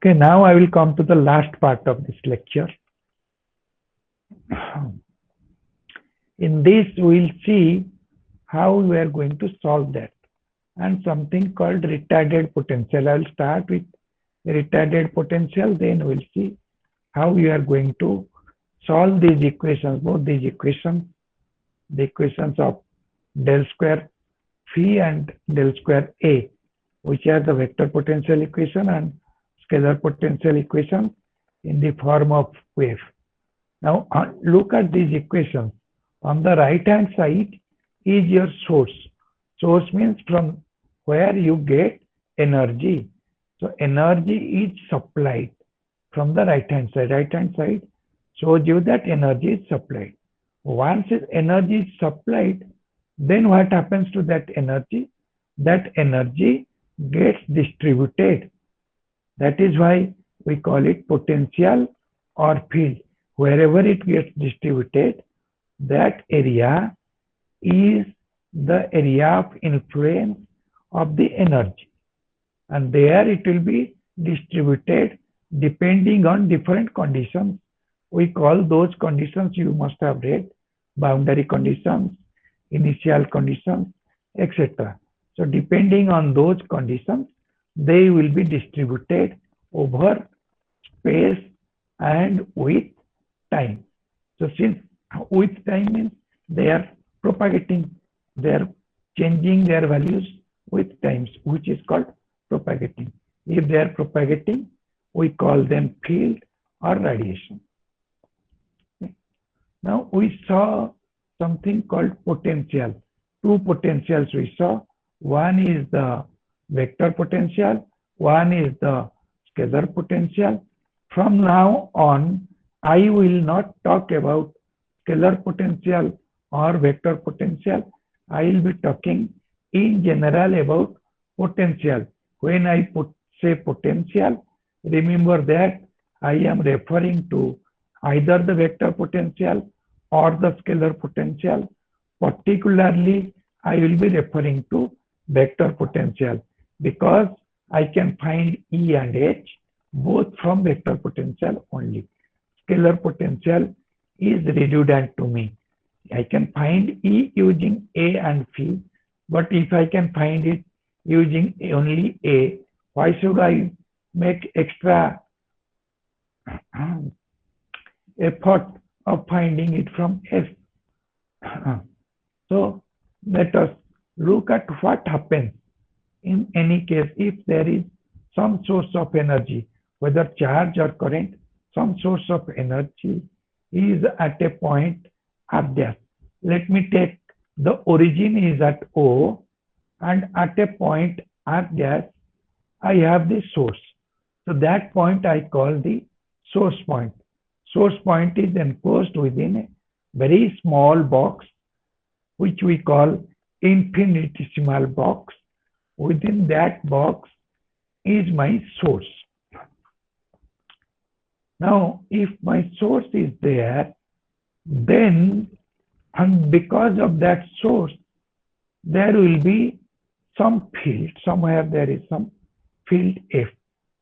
Okay, now I will come to the last part of this lecture. In this, we will see how we are going to solve that and something called retarded potential. I will start with retarded potential, then we'll see how we are going to solve these equations, both these equations, the equations of del square phi and del square A, which are the vector potential equation and scalar potential equation in the form of wave. Now look at these equations. On the right hand side is your source. Source means from where you get energy. So energy is supplied from the right hand side. Right hand side shows you that energy is supplied. Once energy is supplied, then what happens to that energy? That energy gets distributed. That is why we call it potential or field. Wherever it gets distributed, that area is the area of influence of the energy. And there it will be distributed depending on different conditions. We call those conditions, you must have read, boundary conditions, initial conditions, etc. So depending on those conditions, they will be distributed over space and with time. So since with time means they are propagating, they are changing their values with times, which is called propagating. If they are propagating, we call them field or radiation. Okay. Now we saw something called potential. Two potentials we saw. One is the vector potential, one is the scalar potential. From now on, I will not talk about scalar potential or vector potential. I will be talking in general about potential. When I say potential, remember that I am referring to either the vector potential or the scalar potential. Particularly, I will be referring to vector potential because I can find E and H both from vector potential only. Scalar potential is redundant to me. I can find E using A and phi, but if I can find it using only A, why should I make extra effort of finding it from F? So let us look at what happens in any case if there is some source of energy, whether charge or current, some source of energy is at a point R dash. Let me take the origin is at O and at a point R dash I have the source. So that point I call the source point. Source point is enclosed within a very small box which we call infinitesimal box. Within that box is my source. Now, if my source is there, then, and because of that source, there will be some field. Somewhere there is some field F.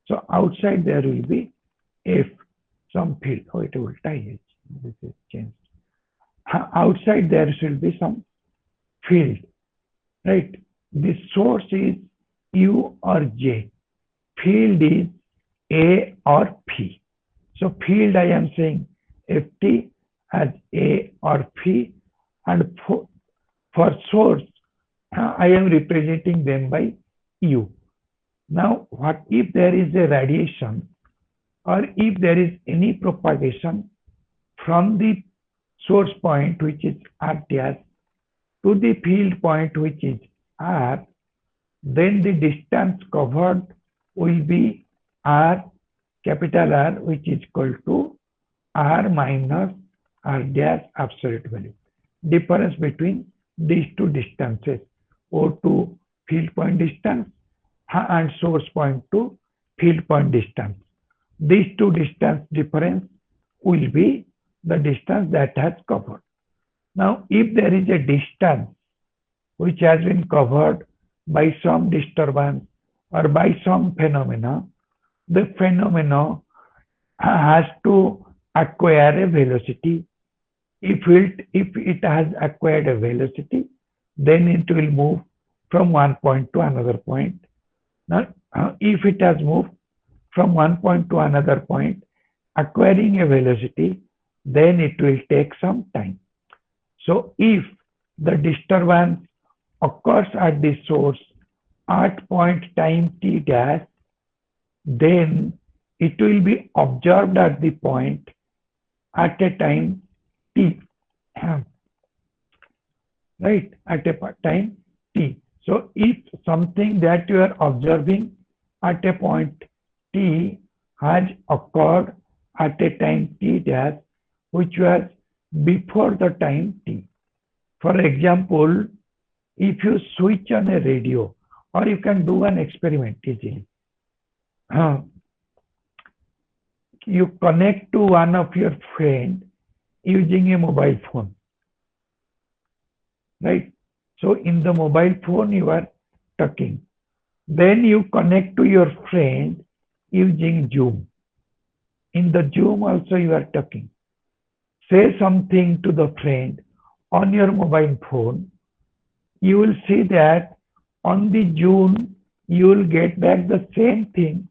So outside there will be F, some field. Oh, it will tie it. This is changed. Outside there should be some field, right? The source is U or J. Field is A or P. So field I am saying Ft as A or P, and for source I am representing them by U. Now what if there is a radiation or if there is any propagation from the source point which is R dash to the field point which is R, then the distance covered will be R, capital R, which is equal to R minus R dash absolute value. Difference between these two distances, O to field point distance and source point to field point distance. These two distance difference will be the distance that has covered. Now, if there is a distance which has been covered by some disturbance or by some phenomena, the phenomenon has to acquire a velocity. If it has acquired a velocity, then it will move from one point to another point. Now, if it has moved from one point to another point, acquiring a velocity, then it will take some time. So if the disturbance occurs at the source at point time t dash, then it will be observed at the point at a time t, right, at a time t. So if something that you are observing at a point t has occurred at a time t dash, which was before the time t. For example, if you switch on a radio, or you can do an experiment easily. You connect to one of your friend using a mobile phone, right? So in the mobile phone you are talking. Then you connect to your friend using Zoom. In the Zoom also you are talking. Say something to the friend on your mobile phone. You will see that on the Zoom you will get back the same thing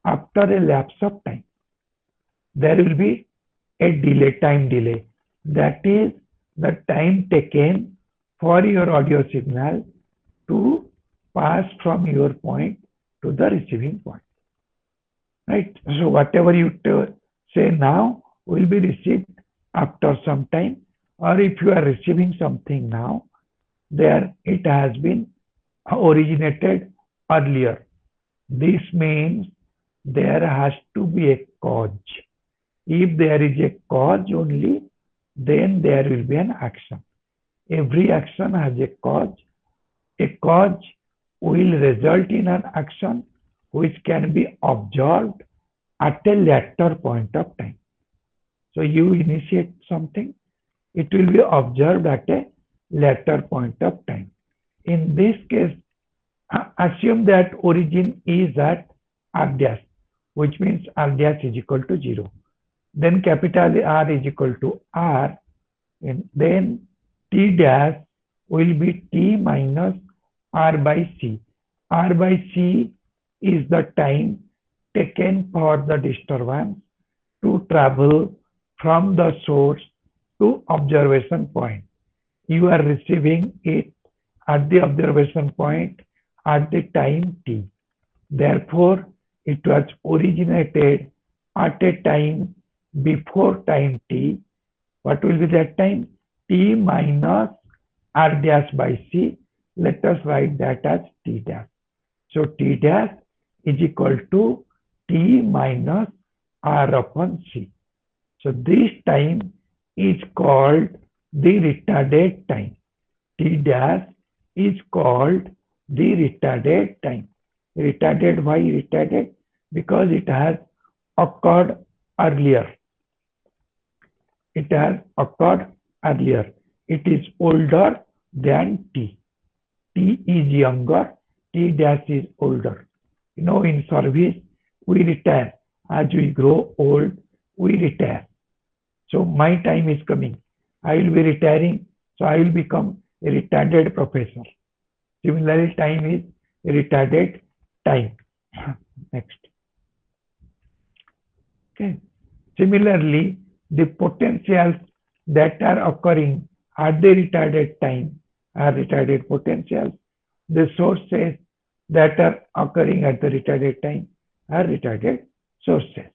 after a lapse of time. There will be a delay, time delay. That is the time taken for your audio signal to pass from your point to the receiving point. Right? So whatever you say now will be received after some time, or if you are receiving something now, there it has been originated earlier. This means there has to be a cause. If there is a cause only, then there will be an action. Every action has a cause. A cause will result in an action which can be observed at a later point of time. So you initiate something, it will be observed at a later point of time. In this case, assume that origin is at r dash, which means r dash is equal to 0. Then capital R is equal to R, and then T dash will be T minus R by C. R by C is the time taken for the disturbance to travel from the source to observation point. You are receiving it at the observation point at the time T. Therefore, it was originated at a time before time t. What will be that time? T minus r dash by c. Let us write that as t dash. So t dash is equal to t minus r upon c. So this time is called the retarded time. T dash is called the retarded time. Retarded, why retarded? Because it has occurred earlier. It has occurred earlier. It is older than T. T is younger, T dash is older. You know, in service, we retire. As we grow old, we retire. So my time is coming. I will be retiring, so I will become a retarded professor. Similarly, time is a retarded time. Next. Okay. Similarly, the potentials that are occurring at the retarded time are retarded potentials. The sources that are occurring at the retarded time are retarded sources.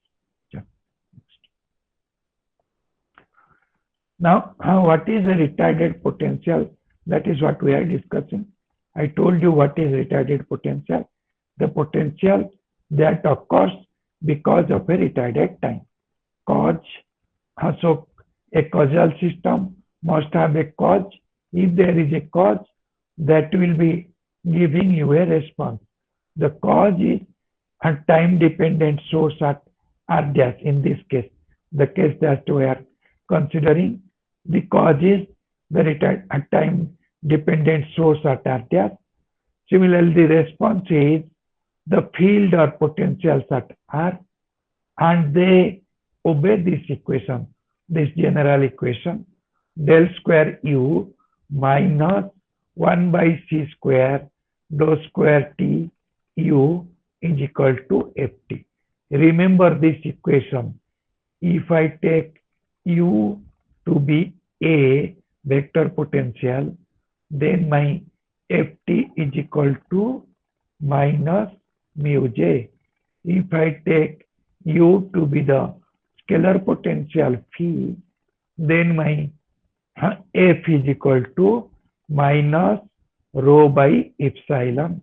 Now, what is a retarded potential? That is what we are discussing. I told you what is retarded potential. The potential that occurs because of a retarded time. Cause. So a causal system must have a cause. If there is a cause, that will be giving you a response. The cause is a time-dependent source at R dash. In this case, the case that we are considering, the cause is the time-dependent source at R dash. Similarly, the response is the field or potentials at R, and they obey this equation, this general equation, del square U minus 1 by C square dou square T U is equal to Ft. Remember this equation. If I take U to be a vector potential, then my Ft is equal to minus mu j. If I take U to be the scalar potential phi, then my F is equal to minus rho by epsilon,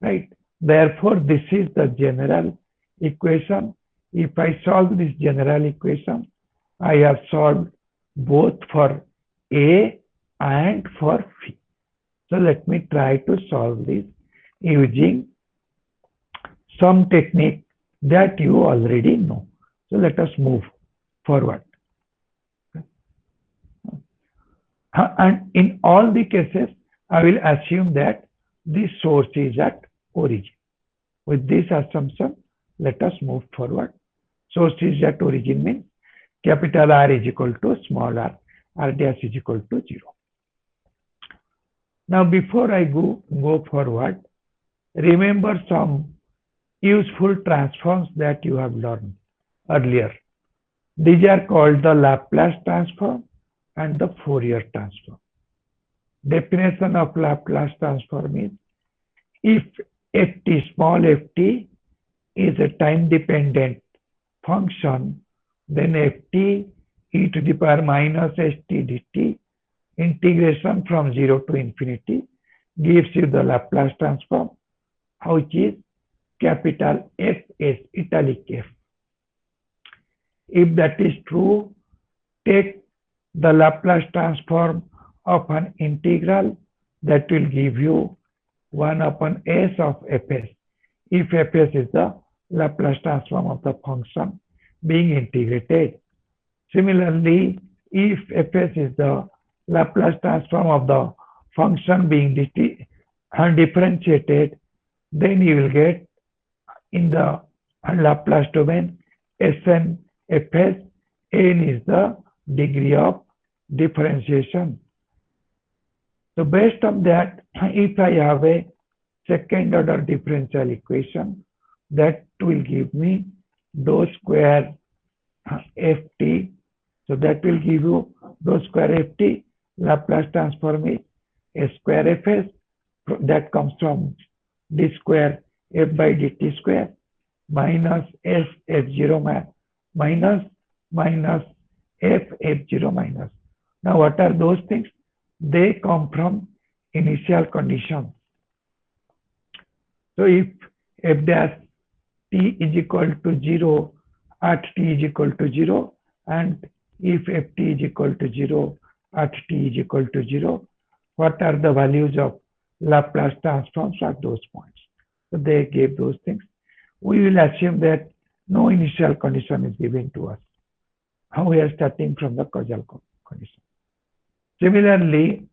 right? Therefore, this is the general equation. If I solve this general equation, I have solved both for A and for phi. So let me try to solve this using some technique that you already know. So let us move forward. And in all the cases, I will assume that the source is at origin. With this assumption, let us move forward. Source is at origin means capital R is equal to small r, r dash is equal to 0. Now, before I go forward, remember some useful transforms that you have learned earlier. These are called the Laplace transform and the Fourier transform. Definition of Laplace transform is if ft, small ft, is a time-dependent function, then ft e to the power minus st dt integration from 0 to infinity gives you the Laplace transform, which is capital Fs, italic F. If that is true, take the Laplace transform of an integral that will give you 1 upon s of Fs, if Fs is the Laplace transform of the function being integrated. Similarly, if Fs is the Laplace transform of the function being differentiated, then you will get in the Laplace domain Sn Fs, n is the degree of differentiation. So based on that, if I have a second order differential equation, that will give me dou square ft. So that will give you dou square ft. Laplace transform is a square Fs, that comes from d square f by dt square minus s f0 minus f f0 minus. Now what are those things? They come from initial conditions. So if f dash t is equal to 0 at t is equal to 0, and if ft is equal to 0 at t is equal to 0, what are the values of Laplace transforms at those points? So they gave those things. We will assume that no initial condition is given to us. How we are starting from the causal condition. Similarly,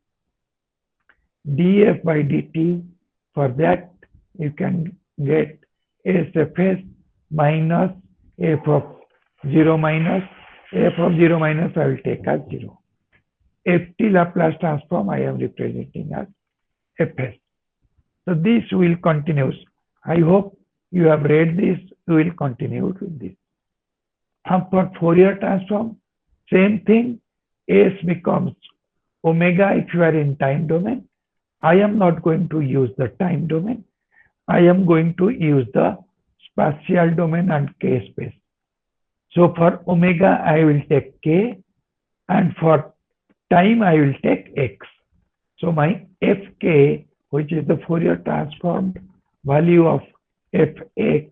df by dt, for that you can get sfs minus f of 0 minus f of 0 minus I will take as 0. ft Laplace transform I am representing as fs. So this will continue. I hope you have read this. We will continue with this. For Fourier transform, same thing. S becomes omega if you are in time domain. I am not going to use the time domain. I am going to use the spatial domain and k space. So for omega, I will take k, and for time, I will take x. So my fk, which is the Fourier transform value of fx,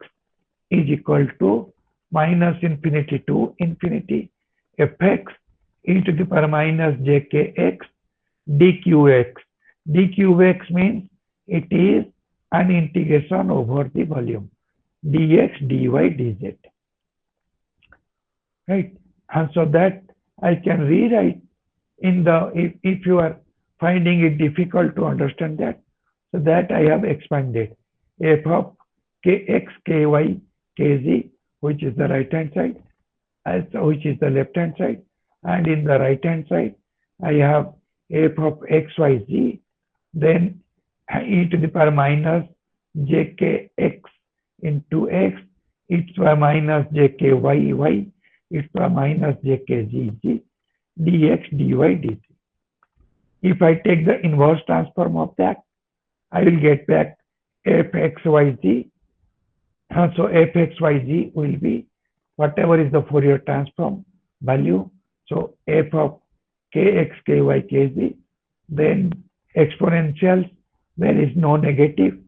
is equal to minus infinity to infinity fx e to the power minus jkx dqx. dqx means it is an integration over the volume dx, dy, dz. Right? And so that I can rewrite in the, if you are finding it difficult to understand that, so that I have expanded f of kx, ky, kz, which is the right hand side, which is the left hand side, and in the right hand side I have f of x, y, z, then e to the power minus jkx into x, e to the power minus jky, y, e to the power minus jkz, dx, dy, dz. If I take the inverse transform of that, I will get back fxyz. So fxyz will be whatever is the Fourier transform value. So f of kx, ky, kz, then exponentials, there is no negative,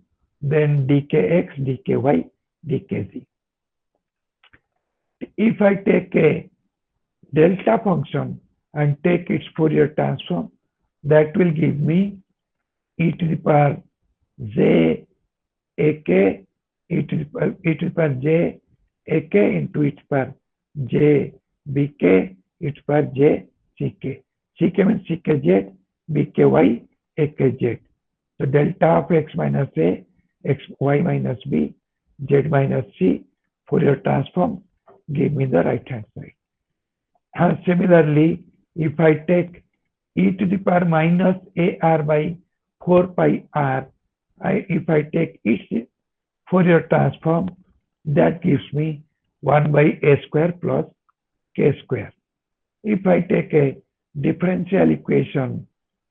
then dkx, dky, dkz. If I take a delta function and take its Fourier transform, that will give me e to the power j ak, e to the power j ak into e to the power j bk, e to the power j ck. Ck means ckz, bky, akz. So delta of x minus a, x, y minus b, z minus c, Fourier transform give me the right hand side. And similarly, if I take e to the power minus ar by 4 pi r, if I take its Fourier transform, that gives me 1 by a square plus k square. If I take a differential equation,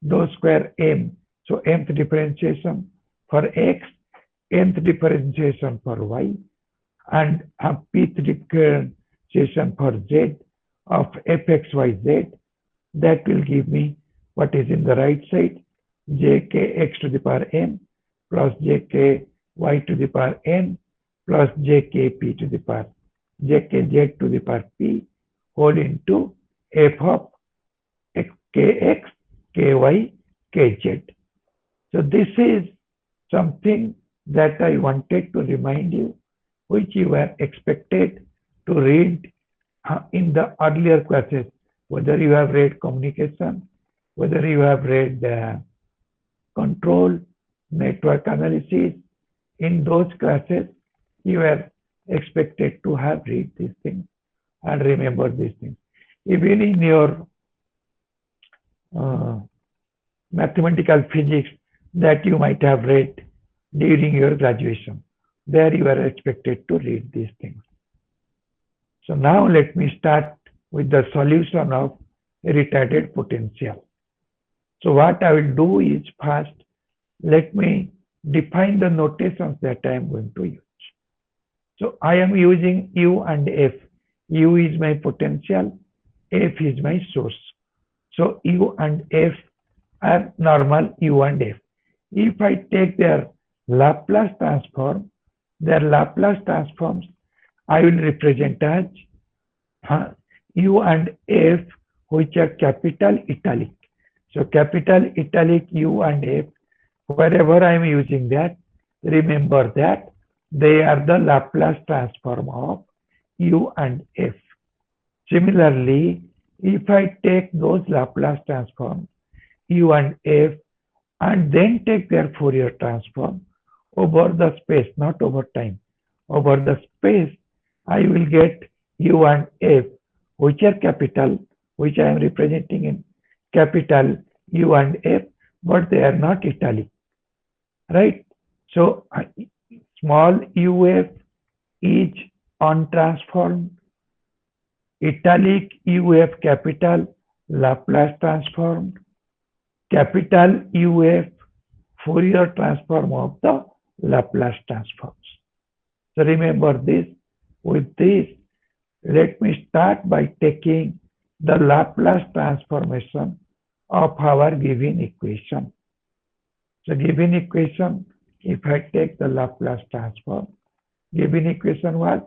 dou square m, so mth differentiation for x, nth differentiation for y, and pth differentiation for z of fxyz, that will give me what is in the right side, jkx to the power m plus jky to the power n plus jkp to the power jkz to the power p whole into f of kx, ky, kz. So this is something that I wanted to remind you, which you were expected to read in the earlier classes, whether you have read communication, whether you have read control, network analysis. In those classes, you were expected to have read these things and remember these things. Even in your mathematical physics that you might have read during your graduation, there you are expected to read these things. So now let me start with the solution of retarded potential. So what I will do is first, let me define the notations that I am going to use. So I am using U and F. U is my potential, F is my source. So U and F are normal U and F. If I take their Laplace transform, their Laplace transforms, I will represent as U and F, which are capital italic. So capital italic U and F, wherever I am using that, remember that they are the Laplace transform of U and F. Similarly, if I take those Laplace transforms, U and F, and then take their Fourier transform over the space, not over time, over the space, I will get U and F, which are capital, which I am representing in capital U and F, but they are not italic, right? So small uf is untransformed, italic uf capital Laplace transformed, capital uf Fourier transform of the Laplace transforms. So remember this. With this, let me start by taking the Laplace transformation of our given equation. So given equation, if I take the Laplace transform, given equation was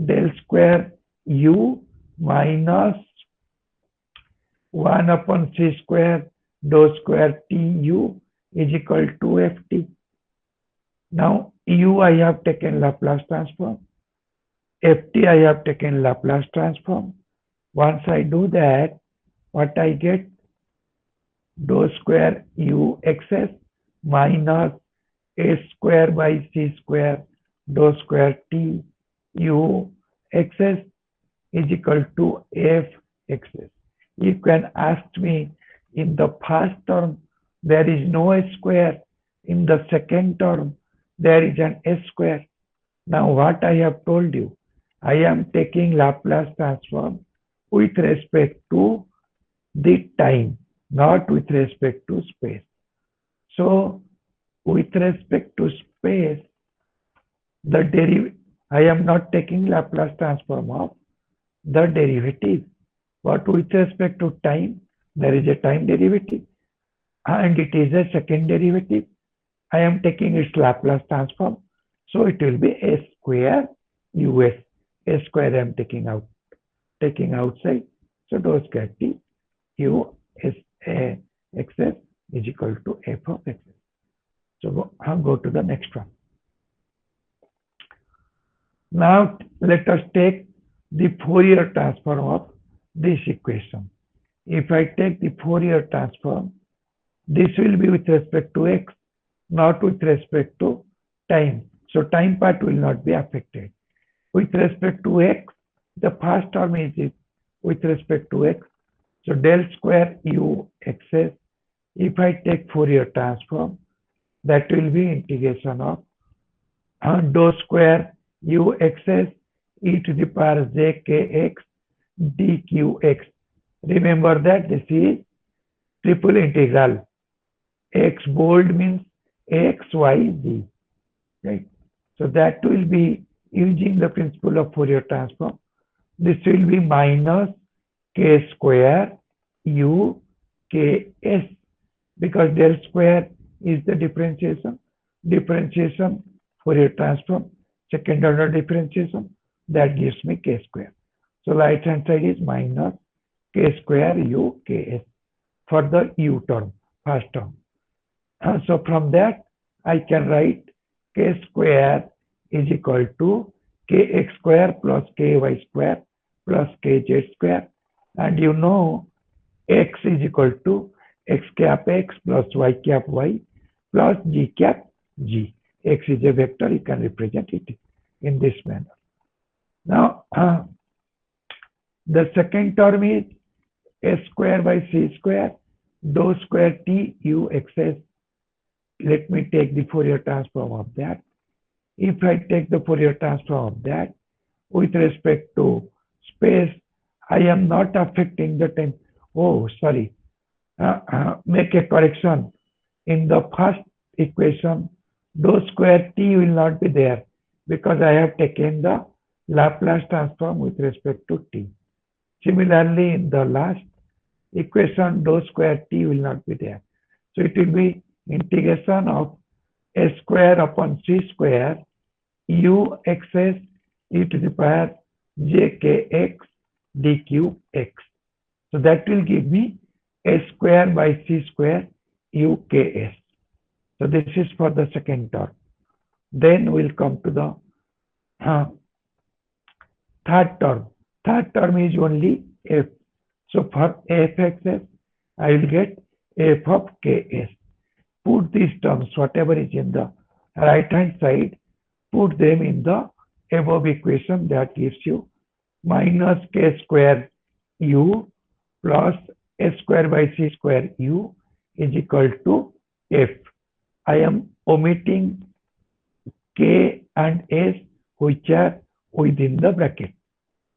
del square u minus 1 upon c square dou square tu is equal to ft. Now u I have taken Laplace transform, ft I have taken Laplace transform. Once I do that, what I get? Dou square u xs minus a square by c square dou square t u xs is equal to f xs. You can ask me, in the first term there is no s square, in the second term there is an s square. Now what I have told you, I am taking Laplace transform with respect to the time, not with respect to space. So with respect to space, the I am not taking Laplace transform of the derivative. But with respect to time, there is a time derivative and it is a second derivative. I am taking its Laplace transform. So it will be s square us. S square I am taking outside. So dou square t u s a xs is equal to f of xs. So go to the next one. Now let us take the Fourier transform of this equation. If I take the Fourier transform, this will be with respect to x, not with respect to time. So time part will not be affected. With respect to x, the first term is with respect to x. So del square u xs, if I take Fourier transform, that will be integration of dou square u xs e to the power j kx dqx. Remember that this is triple integral. X bold means x, y, z. Right? So that will be using the principle of Fourier transform. This will be minus k square u ks, because del square is the differentiation. Differentiation Fourier transform, second order differentiation, that gives me k square. So right hand side is minus k square u ks for the u term, first term. So from that I can write k square is equal to kx square plus ky square plus kz square, and you know x is equal to x cap x plus y cap y plus g cap g. X is a vector, you can represent it in this manner. Now the second term is s square by c square dou square t u xs. Let me take the Fourier transform of that. If I take the Fourier transform of that with respect to space, I am not affecting the time. Oh, sorry. Make a correction. In the first equation, dou square t will not be there because I have taken the Laplace transform with respect to t. Similarly, in the last equation, dou square t will not be there. So it will be integration of s square upon c square u xs e to the power j kx dqx. So that will give me s square by c square u ks. So this is for the second term. Then we'll come to the third term. Third term is only f. So for f xs, I will get f of ks. Put these terms, whatever is in the right hand side, put them in the above equation. That gives you minus k square u plus s square by c square u is equal to f. I am omitting k and s which are within the bracket.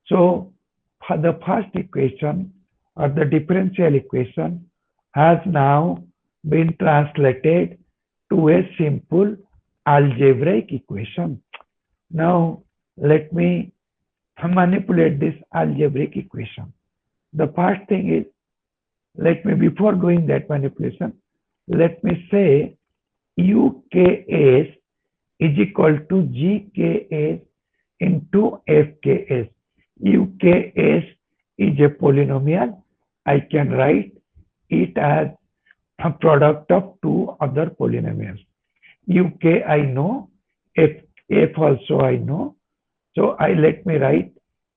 So for the first equation or the differential equation has now been translated to a simple algebraic equation. Now let me manipulate this algebraic equation. The first thing is, before doing that manipulation, let me say UKS is equal to GKS into FKS. UKS is a polynomial. I can write it as a product of two other polynomials. UK I know, F also I know. So let me write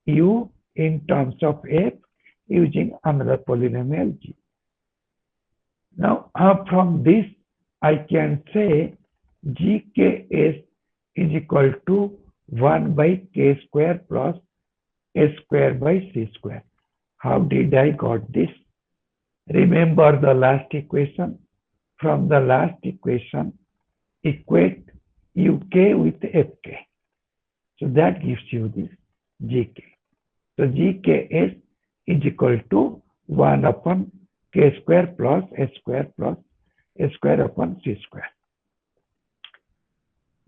U in terms of F using another polynomial G. Now from this I can say GKS is equal to 1 by k square plus s square by c square. How did I got this? Remember the last equation. From the last equation, equate uk with fk. So that gives you this gk. So gks is equal to 1 upon k square plus s square upon c square.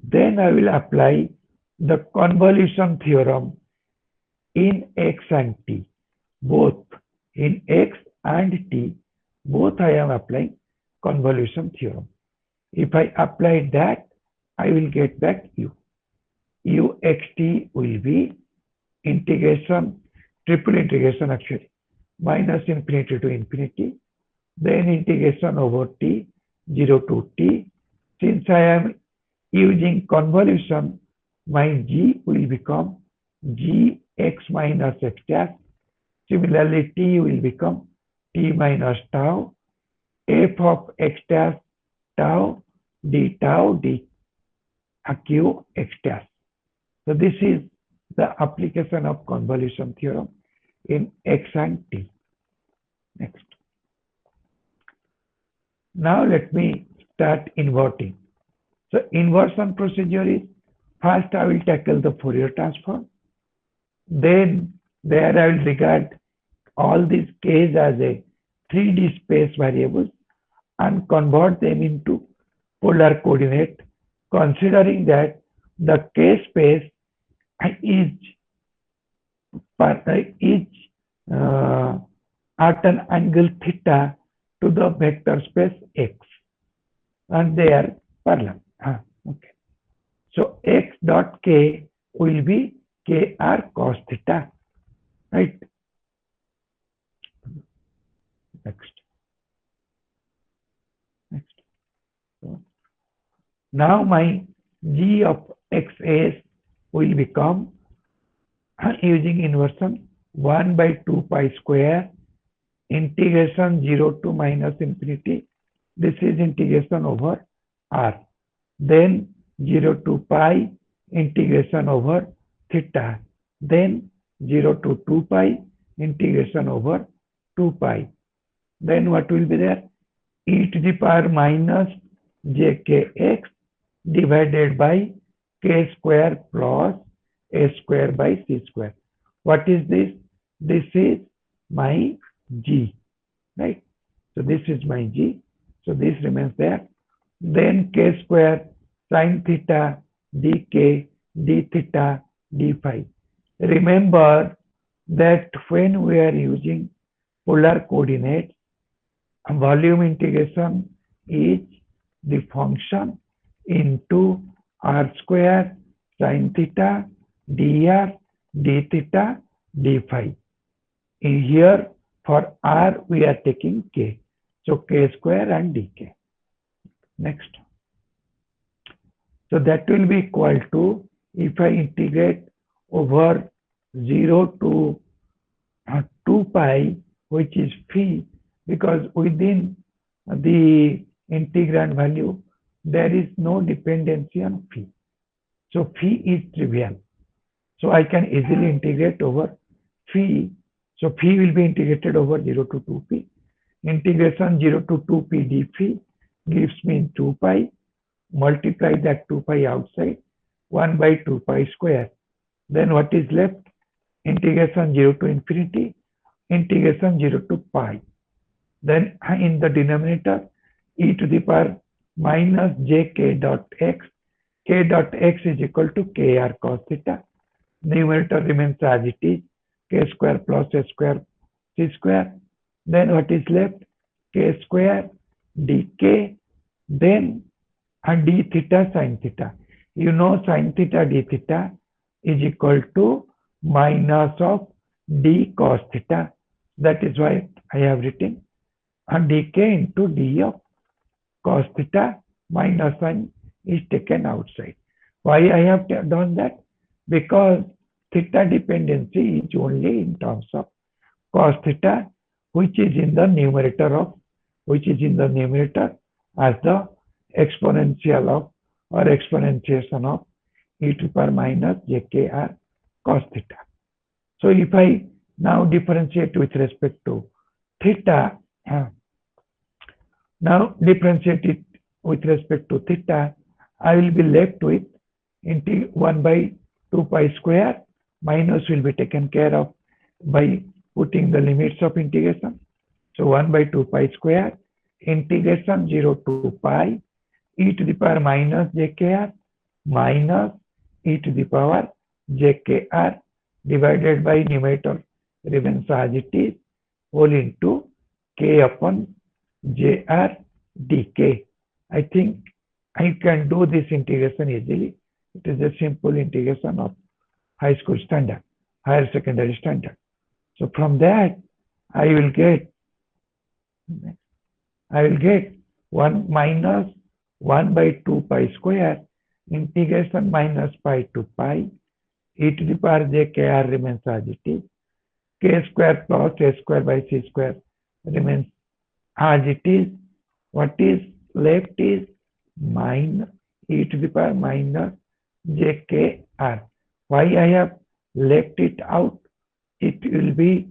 Then I will apply the convolution theorem in x and t. Both in x and t, both I am applying convolution theorem. If I apply that, I will get back u. uxt will be integration, triple integration actually, minus infinity to infinity, then integration over t, 0 to t. Since I am using convolution, my g will become gx minus x dash. Similarly, t will become t minus tau, f of x dash tau d q x dash. So this is the application of convolution theorem in x and t. Next. Now let me start inverting. So inversion procedure is, first I will tackle the Fourier transform. Then there I will regard all these k's as a 3D space variables and convert them into polar coordinate, considering that the k space is at an angle theta to the vector space x, and they are parallel. Okay. So x dot k will be kr cos theta, right? Next. So now my g of xs will become, using inversion, 1 by 2 pi square integration 0 to minus infinity. This is integration over r. Then 0 to pi integration over theta. Then 0 to 2 pi integration over 2 pi. Then what will be there? E to the power minus jkx divided by k square plus a square by c square. What is this? This is my g, right? So this is my g. So this remains there. Then k square sin theta dk d theta d phi. Remember that when we are using polar coordinates, volume integration is the function into r square sin theta dr d theta d phi. In here for r we are taking k. So k square and dk. Next. So that will be equal to, if I integrate over 0 to 2 pi, which is phi, because within the integrand value there is no dependency on phi. So phi is trivial. So I can easily integrate over phi. So phi will be integrated over 0 to 2 pi. Integration 0 to 2 pi d phi gives me 2 pi. Multiply that 2 pi outside, 1 by 2 pi square. Then what is left? Integration 0 to infinity, integration 0 to pi. Then in the denominator, e to the power minus jk dot x. K dot x is equal to kr cos theta. Numerator remains as it is, k square plus a square c square. Then what is left? K square dk, then d theta sin theta. You know sin theta d theta is equal to minus of d cos theta. That is why I have written dk into d of cos theta minus sin is taken outside. Why I have done that? Because theta dependency is only in terms of cos theta, which is in the numerator as the exponential of or exponentiation of e to the power minus jkr cos theta. So if I now differentiate with respect to theta, now differentiate it with respect to theta, I will be left with 1 by 2 pi square, minus will be taken care of by putting the limits of integration. So 1 by 2 pi square, integration 0 to pi, e to the power minus jkr minus e to the power jkr divided by numerator remains as it is, whole into k upon jr dk. I think I can do this integration easily. It is a simple integration of high school standard, higher secondary standard. So from that, I will get 1 minus 1 by 2 pi square, integration minus pi to pi, e to the power jkr remains as it is, k square plus a square by c square remains as it is. What is left is minus e to the power minus jkr. Why I have left it out? It will be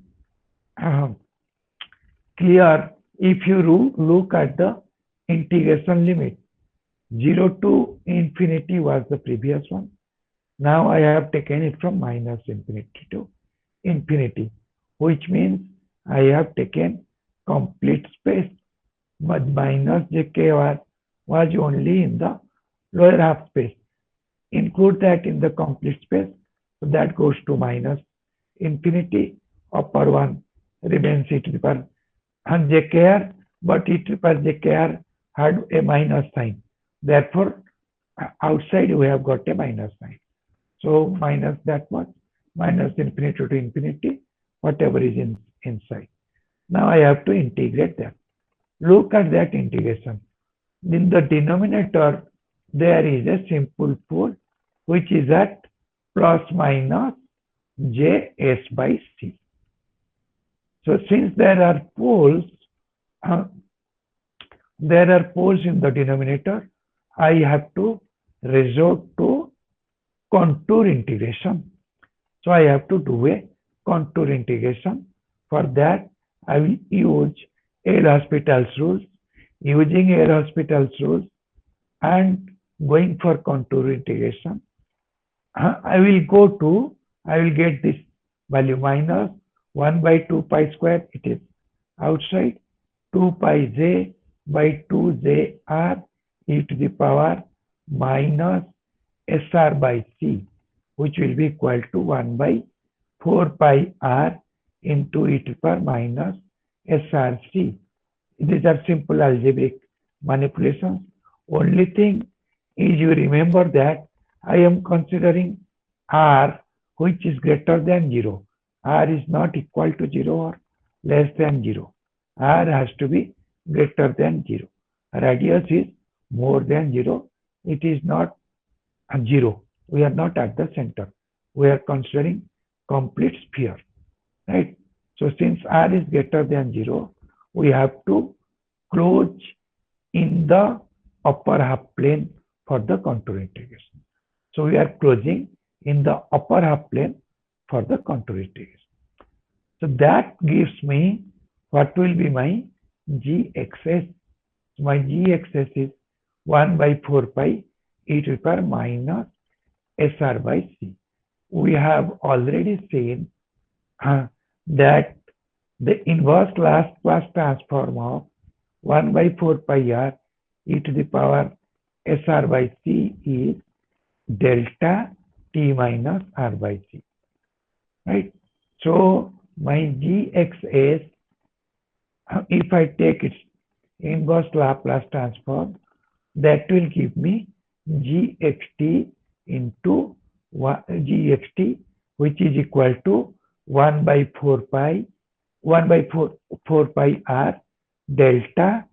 clear if you look at the integration limit. 0 to infinity was the previous one. Now I have taken it from minus infinity to infinity, which means I have taken complete space, but minus jkr was only in the lower half space. Include that in the complete space, so that goes to minus infinity. Upper one remains e to the power jkr, but e to the power jkr had a minus sign. Therefore, outside we have got a minus sign. So minus that much, minus infinity to infinity, whatever is inside. Now I have to integrate that. Look at that integration. In the denominator, there is a simple pole which is at plus minus js by c. So since there are poles in the denominator, I have to resort to contour integration. So I have to do a contour integration. For that, I will use L'Hospital's rules. Using L'Hospital's rules and going for contour integration, I will get this value minus 1 by 2 pi square, it is outside, 2 pi j by 2 jr e to the power minus sr by c, which will be equal to 1 by 4 pi r into e to the power minus src. These are simple algebraic manipulations. Only thing is you remember that I am considering r which is greater than 0. R is not equal to 0 or less than 0. R has to be greater than 0. Radius is more than 0. It is not 0. We are not at the center. We are considering complete sphere. Right? So since R is greater than 0, we have to close in the upper half plane for the contour integration. So we are closing in the upper half plane for the contour integration. So that gives me what will be my gxs. My gxs is 1 by 4 pi e to the power minus sr by c. We have already seen that the inverse Laplace transform of 1 by 4 pi r e to the power sr by c is delta t minus r by c. Right? So my gxs, if I take its inverse Laplace transform, that will give me gxt into gxt, which is equal to 1 by 4 pi r delta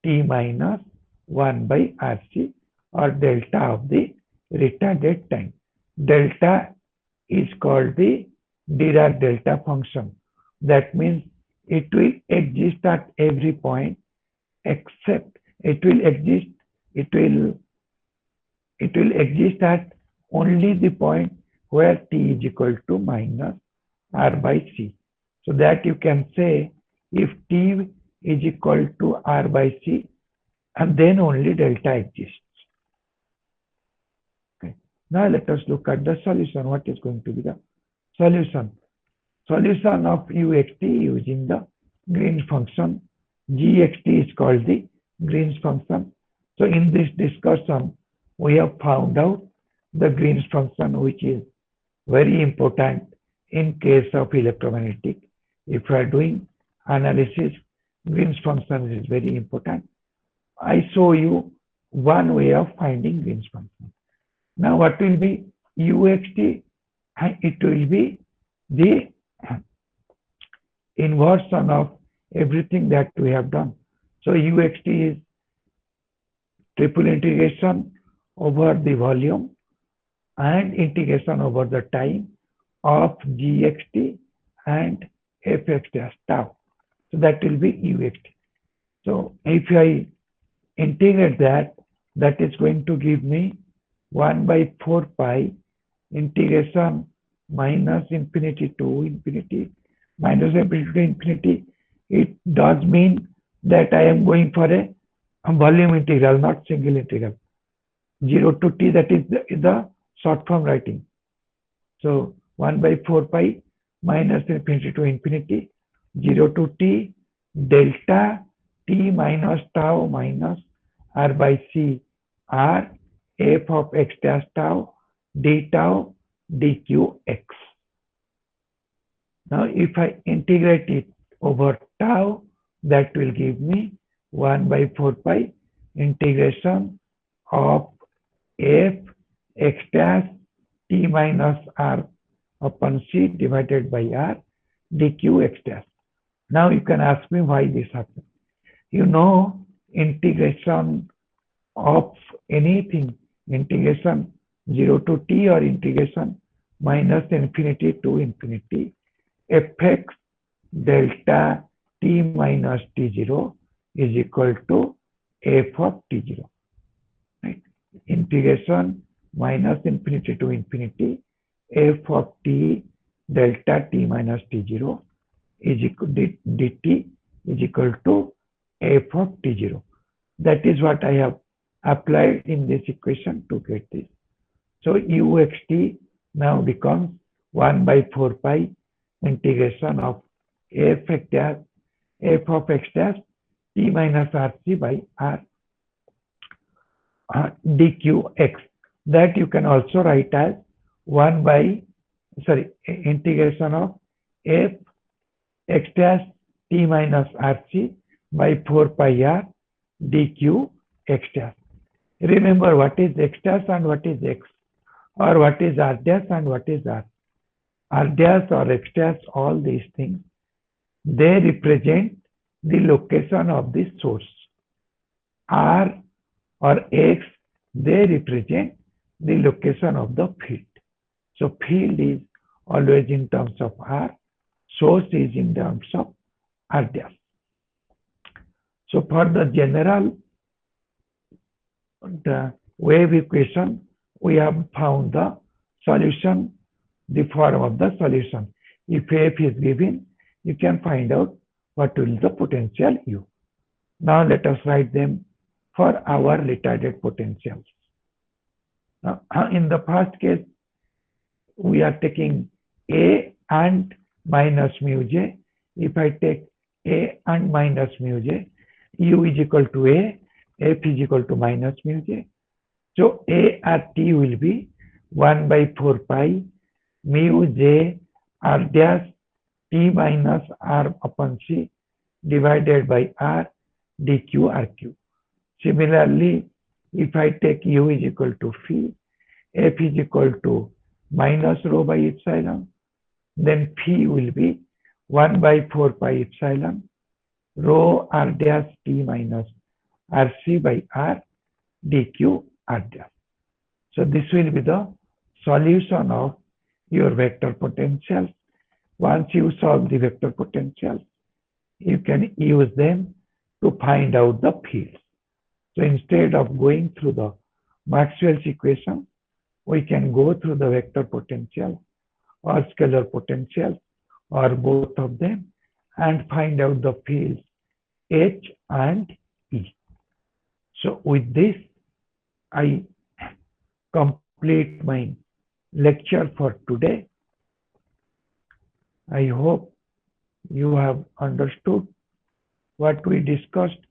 t minus 1 by rc, or delta of the retarded time. Delta is called the Dirac delta function. That means it will exist at every point except it will exist at only the point where t is equal to minus r by c. So that you can say if t is equal to r by c, and then only delta exists. Okay. Now let us look at the solution. What is going to be the solution? Solution of uxt using the Green's function. Gxt is called the Green's function. So in this discussion, we have found out the Green's function, which is very important in case of electromagnetic. If you are doing analysis, Green's function is very important. I show you one way of finding Green's function. Now what will be uxt? It will be the inversion of everything that we have done. So uxt is triple integration over the volume and integration over the time of gxt and fx dash tau. So that will be uxt. So if I integrate that, that is going to give me 1 by 4 pi integration minus infinity to infinity minus infinity to infinity. It does mean that I am going for a volume integral, not single integral. 0 to t, that is the short form writing. So 1 by 4 pi minus infinity to infinity, 0 to t, delta t minus tau minus r by c r f of x dash tau d tau dqx. Now if I integrate it over tau, that will give me 1 by 4 pi integration of f x dash t minus r upon c divided by r dqx dash. Now you can ask me why this happens. You know, integration of anything, integration 0 to t or integration minus infinity to infinity, fx delta t minus t0 is equal to f of t0. Right? Integration minus infinity to infinity, f of t delta t minus t0 is equal dt is equal to f of t0. That is what I have applied in this equation to get this. So uxt now becomes 1 by 4 pi integration of f of x dash t minus rc by r dqx. That you can also write as integration of f x dash t minus rc by 4 pi r dq x dash. Remember what is x dash and what is x, or what is r dash and what is r. R dash or x dash, all these things, they represent the location of the source. R or x, they represent the location of the field. So field is always in terms of r, source is in terms of r dash. So for the general wave equation, we have found the solution, the form of the solution. If f is given, you can find out what will be the potential u. Now let us write them for our retarded potentials. Now, in the first case, we are taking a and minus mu j. If I take a and minus mu j, u is equal to a, f is equal to minus mu j. So a at t will be 1 by 4 pi mu j r dash t minus r upon c divided by r dq rq. Similarly, if I take u is equal to phi, f is equal to minus rho by epsilon, then phi will be 1 by 4 pi epsilon rho r dash t minus rc by r dq r dash. So this will be the solution of your vector potentials. Once you solve the vector potentials, you can use them to find out the fields. So instead of going through the Maxwell's equation, we can go through the vector potential or scalar potential or both of them and find out the fields H and E. So with this, I complete my lecture for today. I hope you have understood what we discussed